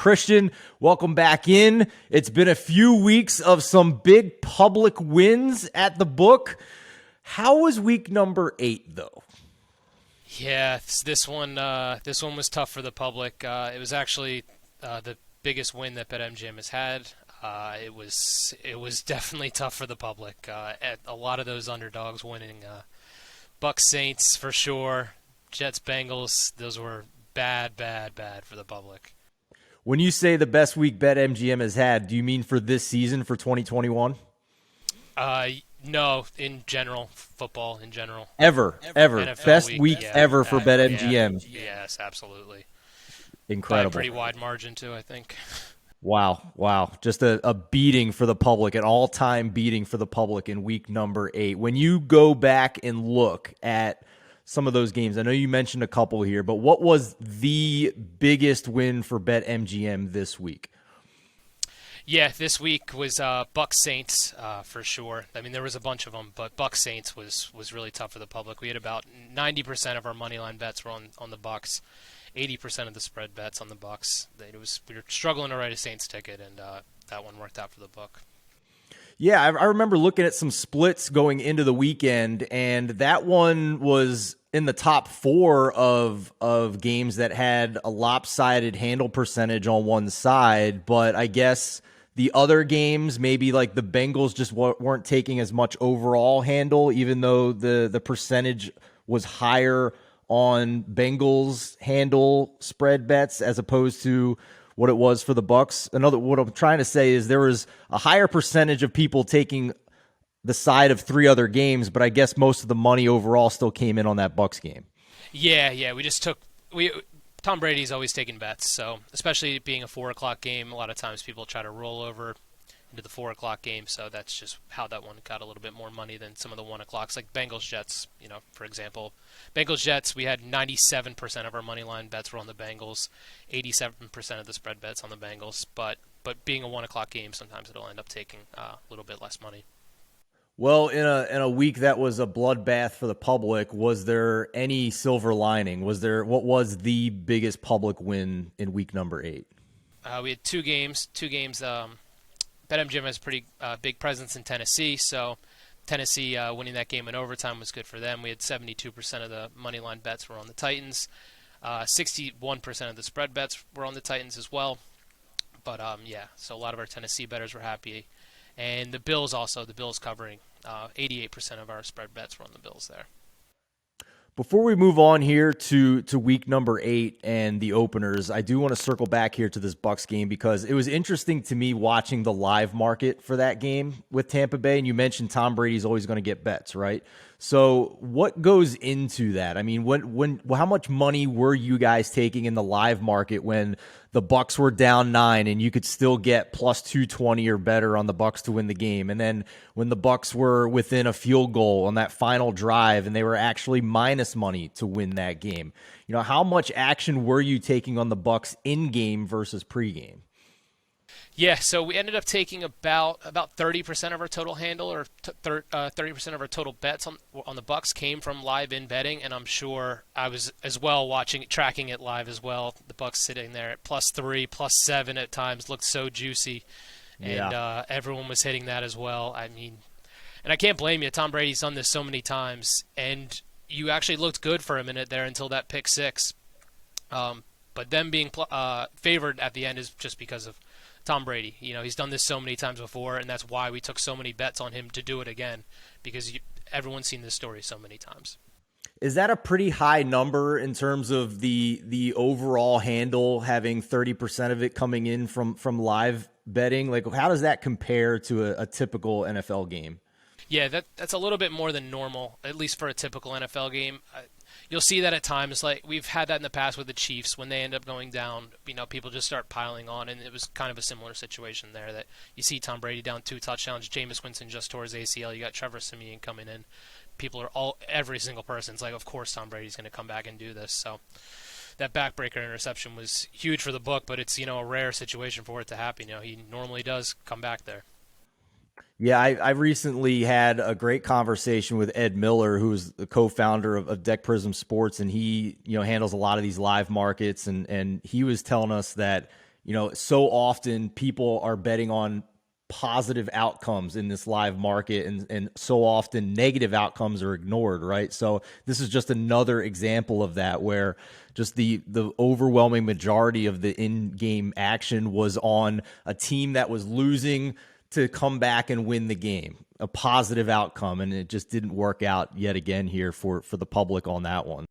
Christian. Welcome back in. It's been a few weeks of some big public wins at the book. How was week number 8, though? Yeah, this one was tough for the public. It was actually the biggest win that BetMGM has had. It was definitely tough for the public. A lot of those underdogs winning. Bucs Saints for sure. Jets Bengals. Those were bad for the public. When you say the best week BetMGM has had, do you mean for this season, for 2021? No, in general, football in general. Ever. NFL Best week ever for BetMGM. Yes, absolutely. Incredible. By a pretty wide margin, too, I think. Wow. Just a beating for the public, an all-time beating for the public in week number 8. When you go back and look at some of those games, I know you mentioned a couple here, but what was the biggest win for BetMGM this week? Yeah, this week was Bucs Saints for sure. I mean, there was a bunch of them, but Bucs Saints was really tough for the public. We had about 90% of our money line bets were on the Bucs, 80% of the spread bets on the Bucs. We were struggling to write a Saints ticket, and that one worked out for the book. Yeah, I remember looking at some splits going into the weekend, and that one was in the top 4 of games that had a lopsided handle percentage on one side, but I guess the other games, maybe like the Bengals just weren't taking as much overall handle, even though the percentage was higher on Bengals handle spread bets as opposed to what it was for the Bucs. What I'm trying to say is there was a higher percentage of people taking the side of 3 other games, but I guess most of the money overall still came in on that Bucs game. Yeah. Tom Brady's always taking bets, so especially being a 4 o'clock game, a lot of times people try to roll over into the 4 o'clock game, so that's just how that one got a little bit more money than some of the 1 o'clocks, like Bengals Jets, for example. Bengals Jets, we had 97% of our money line bets were on the Bengals, 87% of the spread bets on the Bengals, but being a 1 o'clock game, sometimes it'll end up taking a little bit less money. Well, in a week that was a bloodbath for the public, was there any silver lining? What was the biggest public win in week number 8? We had two games. BetMGM has a pretty big presence in Tennessee, so Tennessee winning that game in overtime was good for them. We had 72% of the money line bets were on the Titans. 61% of the spread bets were on the Titans as well. But so a lot of our Tennessee bettors were happy. And the Bills covering 88% of our spread bets were on the Bills there. Before we move on here to week number 8 and the openers, I do want to circle back here to this Bucs game because it was interesting to me watching the live market for that game with Tampa Bay. And you mentioned Tom Brady's always going to get bets, right? So what goes into that? I mean, how much money were you guys taking in the live market when the Bucs were down 9 and you could still get plus 220 or better on the Bucs to win the game? And then when the Bucs were within a field goal on that final drive and they were actually minus money to win that game, how much action were you taking on the Bucs in game versus pregame? Yeah, so we ended up taking about 30% of our total handle, or 30% of our total bets on the Bucs came from live in betting, and I'm sure I was as well tracking it live as well. The Bucs sitting there at +3, +7 at times looked so juicy, and everyone was hitting that as well. I mean, and I can't blame you. Tom Brady's done this so many times, and you actually looked good for a minute there until that pick 6. But them being favored at the end is just because of Tom Brady. He's done this so many times before, and that's why we took so many bets on him to do it again, because everyone's seen this story so many times. Is that a pretty high number in terms of the overall handle, having 30% of it coming in from live betting? Like, how does that compare to a typical NFL game? Yeah, that's a little bit more than normal, at least for a typical NFL game. You'll see that at times. Like, we've had that in the past with the Chiefs. When they end up going down, people just start piling on, and it was kind of a similar situation there, that you see Tom Brady down 2 touchdowns, Jameis Winston just tore his ACL, you got Trevor Siemian coming in. Every single person's like, of course Tom Brady's going to come back and do this. So that backbreaker interception was huge for the book, but it's, a rare situation for it to happen. He normally does come back there. Yeah, I recently had a great conversation with Ed Miller, who's the co-founder of Deck Prism Sports, and he handles a lot of these live markets, and he was telling us that so often people are betting on positive outcomes in this live market, and so often negative outcomes are ignored, right? So this is just another example of that, where just the overwhelming majority of the in-game action was on a team that was losing to come back and win the game, a positive outcome, and it just didn't work out yet again here for the public on that one.